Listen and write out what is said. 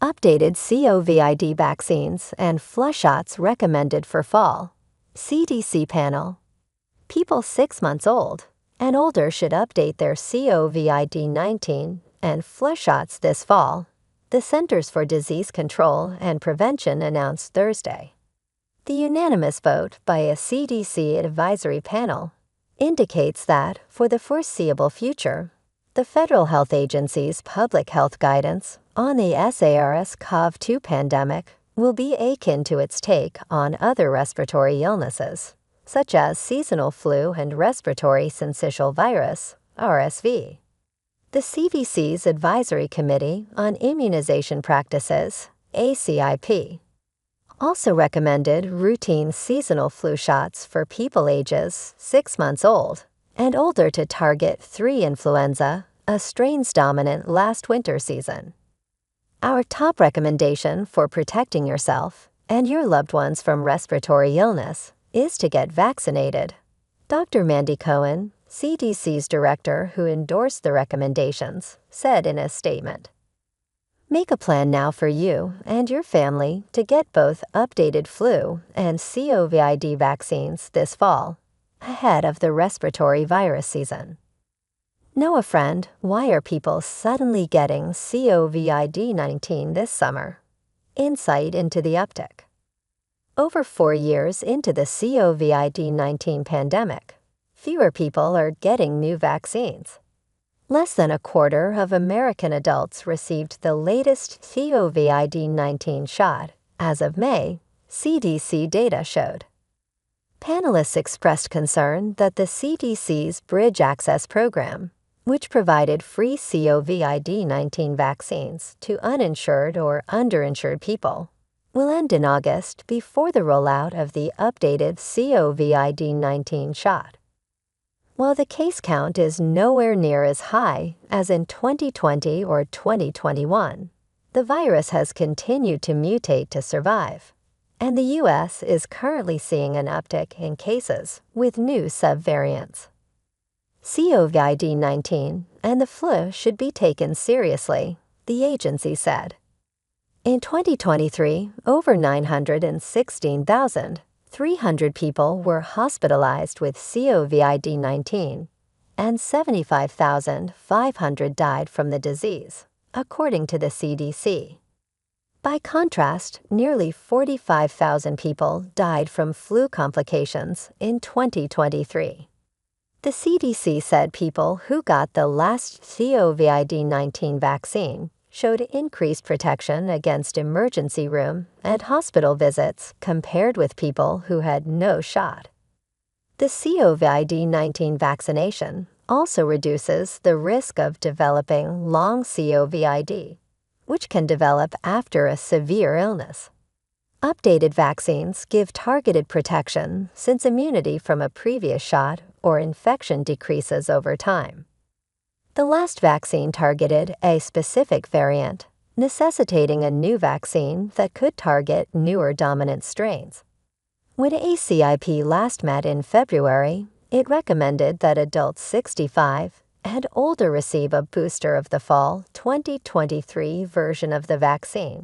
Updated COVID vaccines and flu shots recommended for fall. CDC panel. People 6 months old and older should update their COVID-19 and flu shots this fall, the Centers for Disease Control and Prevention announced Thursday. The unanimous vote by a CDC advisory panel indicates that, for the foreseeable future, the Federal Health Agency's public health guidance on the SARS-CoV-2 pandemic will be akin to its take on other respiratory illnesses, such as seasonal flu and respiratory syncytial virus, RSV. The CDC's Advisory Committee on Immunization Practices, ACIP, also recommended routine seasonal flu shots for people ages 6 months old and older to target 3 influenza, a strains dominant last winter season. Our top recommendation for protecting yourself and your loved ones from respiratory illness is to get vaccinated. Dr. Mandy Cohen, CDC's director who endorsed the recommendations, said in a statement. Make a plan now for you and your family to get both updated flu and COVID vaccines this fall, ahead of the respiratory virus season. Know a friend, why are people suddenly getting COVID-19 this summer? Insight into the uptick. Over 4 years into the COVID-19 pandemic, fewer people are getting new vaccines. Less than a quarter of American adults received the latest COVID-19 shot as of May, CDC data showed. Panelists expressed concern that the CDC's Bridge Access Program, which provided free COVID-19 vaccines to uninsured or underinsured people, will end in August before the rollout of the updated COVID-19 shot. While the case count is nowhere near as high as in 2020 or 2021, the virus has continued to mutate to survive, and the U.S. is currently seeing an uptick in cases with new subvariants. COVID-19 and the flu should be taken seriously, the agency said. In 2023, over 916,300 people were hospitalized with COVID-19, and 75,500 died from the disease, according to the CDC. By contrast, nearly 45,000 people died from flu complications in 2023. The CDC said people who got the last COVID-19 vaccine showed increased protection against emergency room and hospital visits compared with people who had no shot. The COVID-19 vaccination also reduces the risk of developing long COVID, which can develop after a severe illness. Updated vaccines give targeted protection since immunity from a previous shot or infection decreases over time. The last vaccine targeted a specific variant, necessitating a new vaccine that could target newer dominant strains. When ACIP last met in February, it recommended that adults 65 and older receive a booster of the fall 2023 version of the vaccine.